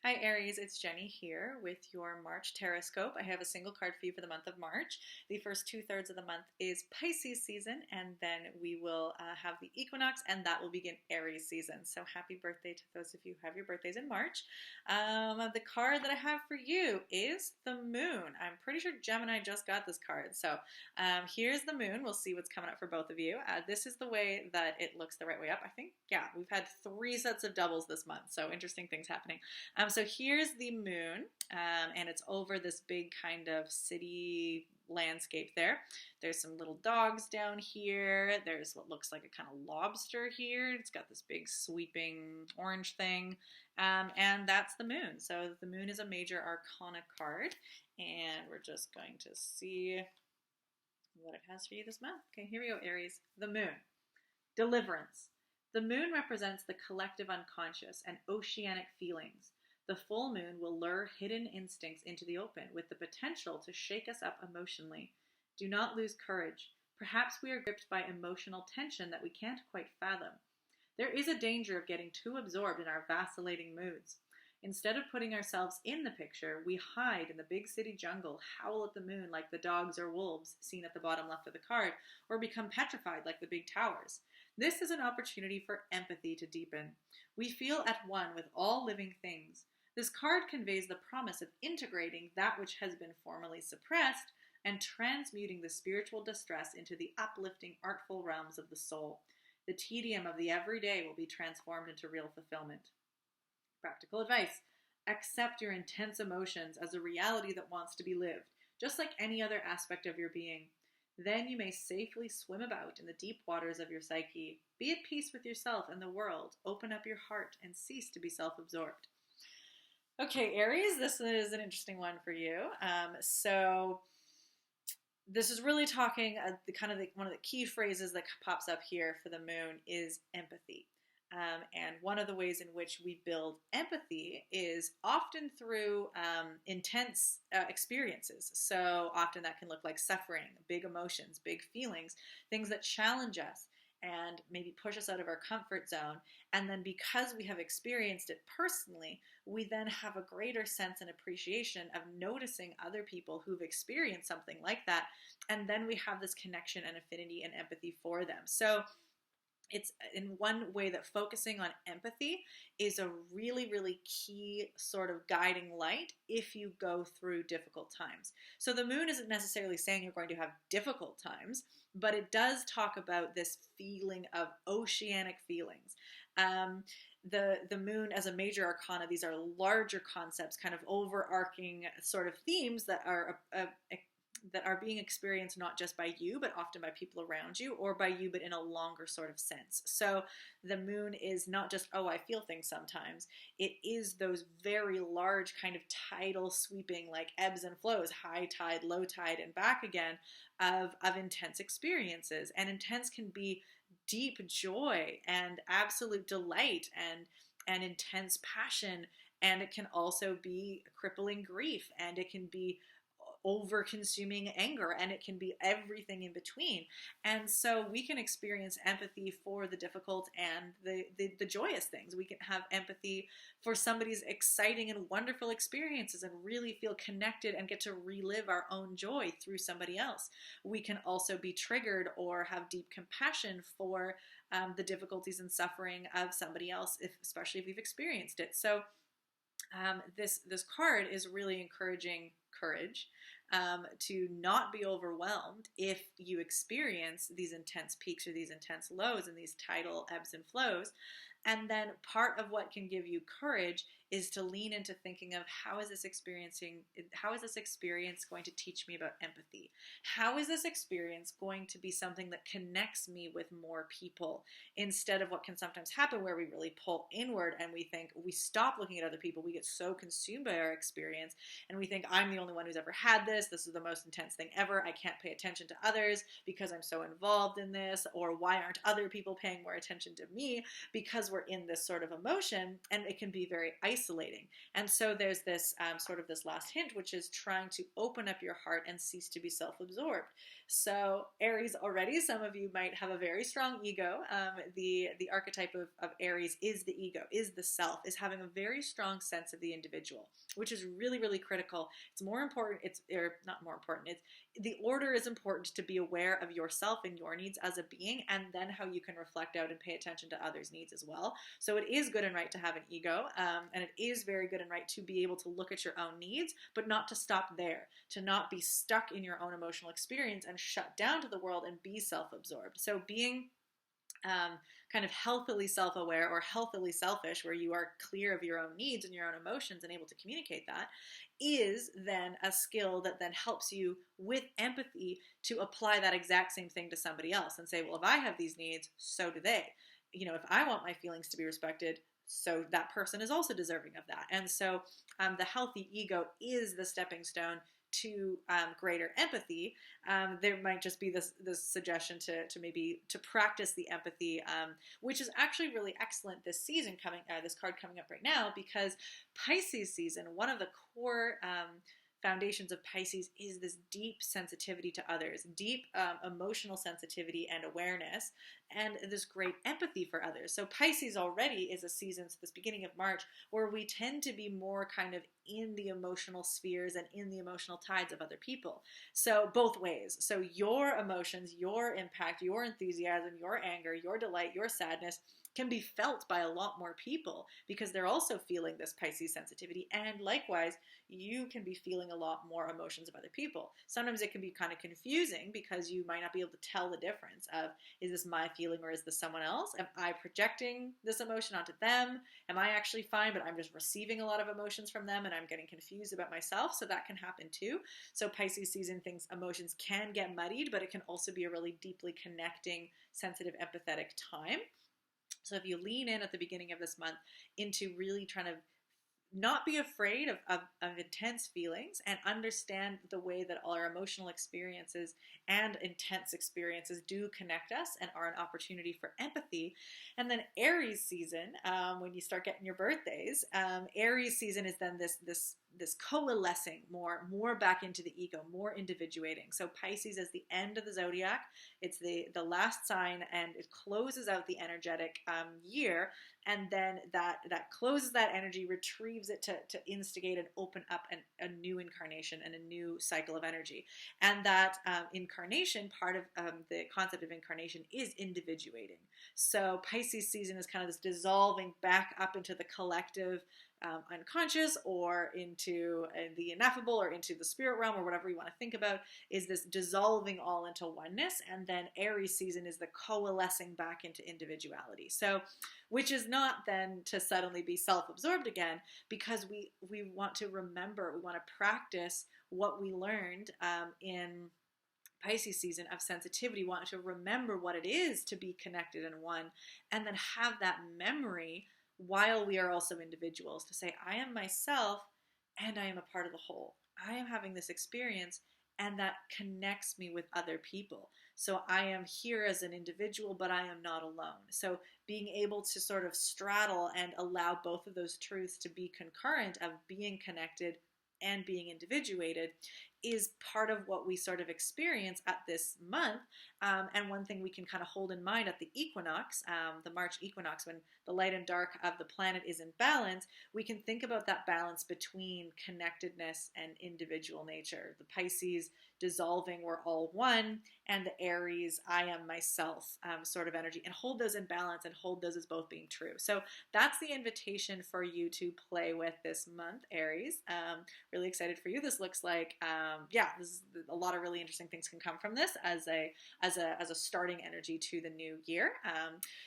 Hi Aries, it's Jenny here with your March Tarotscope. I have a single card for you for the month of March. The first 2/3 of the month is Pisces season, and then we will have the equinox, and that will begin Aries season. So happy birthday to those of you who have your birthdays in March. The card that I have for you is the Moon. I'm pretty sure Gemini just got this card. So here's the Moon. We'll see what's coming up for both of you. This is the way that it looks the right way up. I think, yeah, we've had 3 sets of doubles this month, so interesting things happening. So here's the Moon, and it's over this big kind of city landscape there. There's some little dogs down here. There's what looks like a kind of lobster here. It's got this big sweeping orange thing, and that's the Moon. So the Moon is a major arcana card, and we're just going to see what it has for you this month. Okay, here we go, Aries. The Moon. Deliverance. The Moon represents the collective unconscious and oceanic feelings. The full moon will lure hidden instincts into the open with the potential to shake us up emotionally. Do not lose courage. Perhaps we are gripped by emotional tension that we can't quite fathom. There is a danger of getting too absorbed in our vacillating moods. Instead of putting ourselves in the picture, we hide in the big city jungle, howl at the moon like the dogs or wolves seen at the bottom left of the card, or become petrified like the big towers. This is an opportunity for empathy to deepen. We feel at one with all living things. This card conveys the promise of integrating that which has been formerly suppressed and transmuting the spiritual distress into the uplifting, artful realms of the soul. The tedium of the everyday will be transformed into real fulfillment. Practical advice. Accept your intense emotions as a reality that wants to be lived, just like any other aspect of your being. Then you may safely swim about in the deep waters of your psyche. Be at peace with yourself and the world. Open up your heart and cease to be self-absorbed. Okay, Aries, this is an interesting one for you. So this is really talking, one of the key phrases that pops up here for the Moon is empathy. And one of the ways in which we build empathy is often through intense experiences. So often that can look like suffering, big emotions, big feelings, things that challenge us and maybe push us out of our comfort zone. And then because we have experienced it personally, we then have a greater sense and appreciation of noticing other people who've experienced something like that. And then we have this connection and affinity and empathy for them. So it's in one way that focusing on empathy is a really, really key sort of guiding light if you go through difficult times. So the Moon isn't necessarily saying you're going to have difficult times, but it does talk about this feeling of oceanic feelings. The Moon as a major arcana, these are larger concepts, kind of overarching sort of themes that are being experienced not just by you, but often by people around you, or by you, but in a longer sort of sense. So the Moon is not just, oh, I feel things sometimes. It is those very large kind of tidal sweeping, like ebbs and flows, high tide, low tide, and back again of intense experiences. And intense can be deep joy and absolute delight and intense passion. And it can also be crippling grief, and it can be over-consuming anger, and it can be everything in between. And so we can experience empathy for the difficult and the joyous things. We can have empathy for somebody's exciting and wonderful experiences and really feel connected and get to relive our own joy through somebody else. We can also be triggered or have deep compassion for the difficulties and suffering of somebody else, especially if we've experienced it. So this card is really encouraging courage to not be overwhelmed if you experience these intense peaks or these intense lows and these tidal ebbs and flows. And then part of what can give you courage is to lean into thinking of how is this experience going to teach me about empathy? How is this experience going to be something that connects me with more people, instead of what can sometimes happen where we really pull inward and we stop looking at other people. We get so consumed by our experience and we think, I'm the only one who's ever had this. This is the most intense thing ever. I can't pay attention to others because I'm so involved in this. Or why aren't other people paying more attention to me? Because we're in this sort of emotion, and it can be very isolating isolating. And so there's this sort of this last hint, which is trying to open up your heart and cease to be self-absorbed. So Aries already, some of you might have a very strong ego. The archetype of Aries is the ego, is the self, is having a very strong sense of the individual, which is really, really critical. It's more important, or not more important, it's the order is important to be aware of yourself and your needs as a being, and then how you can reflect out and pay attention to others' needs as well. So it is good and right to have an ego, and it is very good and right to be able to look at your own needs, but not to stop there, to not be stuck in your own emotional experience and shut down to the world and be self-absorbed. So being kind of healthily self-aware or healthily selfish, where you are clear of your own needs and your own emotions and able to communicate that, is then a skill that then helps you with empathy to apply that exact same thing to somebody else and say, well, if I have these needs, so do they. You know, if I want my feelings to be respected, so that person is also deserving of that. And so the healthy ego is the stepping stone to greater empathy. There might just be this suggestion to maybe to practice the empathy, which is actually really excellent this season coming, this card coming up right now, because Pisces season, one of the core foundations of Pisces is this deep sensitivity to others, deep emotional sensitivity and awareness, and this great empathy for others. So Pisces already is a season, so this beginning of March, where we tend to be more kind of in the emotional spheres and in the emotional tides of other people. So both ways. So your emotions, your impact, your enthusiasm, your anger, your delight, your sadness can be felt by a lot more people because they're also feeling this Pisces sensitivity. And likewise, you can be feeling a lot more emotions of other people. Sometimes it can be kind of confusing because you might not be able to tell the difference of, is this my feeling or is this someone else? Am I projecting this emotion onto them? Am I actually fine, but I'm just receiving a lot of emotions from them and I'm getting confused about myself? So that can happen too. So Pisces season, emotions can get muddied, but it can also be a really deeply connecting, sensitive, empathetic time. So if you lean in at the beginning of this month into really trying to not be afraid of intense feelings and understand the way that all our emotional experiences and intense experiences do connect us and are an opportunity for empathy. And then Aries season, when you start getting your birthdays, Aries season is then this coalescing more back into the ego, more individuating. So Pisces is the end of the zodiac. It's the last sign, and it closes out the energetic year. And then that closes that energy, retrieves it to instigate and open up a new incarnation and a new cycle of energy. And that incarnation, part of the concept of incarnation is individuating. So Pisces season is kind of this dissolving back up into the collective unconscious, or into the ineffable, or into the spirit realm, or whatever you want to think about, is this dissolving all into oneness. And then Aries season is the coalescing back into individuality. So, which is not then to suddenly be self-absorbed again, because we want to remember, we want to practice what we learned in Pisces season of sensitivity, want to remember what it is to be connected in one, and then have that memory while we are also individuals, to say, I am myself and I am a part of the whole. I am having this experience and that connects me with other people. So I am here as an individual, but I am not alone. So being able to sort of straddle and allow both of those truths to be concurrent, of being connected and being individuated, is part of what we sort of experience at this month. And one thing we can kind of hold in mind at the equinox, the March equinox, when the light and dark of the planet is in balance, we can think about that balance between connectedness and individual nature. The Pisces dissolving, we're all one, and the Aries, I am myself sort of energy, and hold those in balance and hold those as both being true. So that's the invitation for you to play with this month, Aries. Really excited for you. This looks like, this is a lot of really interesting things can come from this as a starting energy to the new year.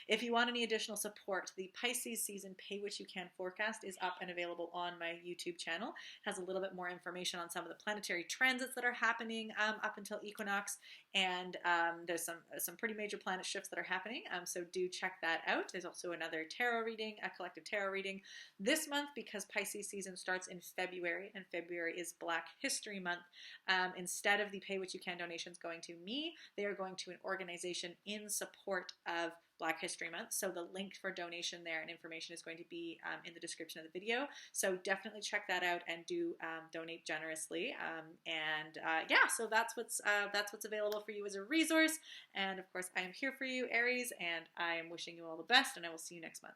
If you want any additional support, the Pisces season Pay What You Can forecast is up and available on my YouTube channel. It has a little bit more information on some of the planetary transits that are happening up until equinox, and there's some pretty major planet shifts that are happening, so do check that out. There's also another tarot reading, a collective tarot reading this month, because Pisces season starts in February, and February is Black History Month. Instead of the Pay What You Can donations going to me, they are going to an organization in support of Black History Month. So the link for donation there and information is going to be in the description of the video. So definitely check that out and do donate generously. Yeah, so that's what's available for you as a resource. And of course, I am here for you, Aries, and I am wishing you all the best, and I will see you next month.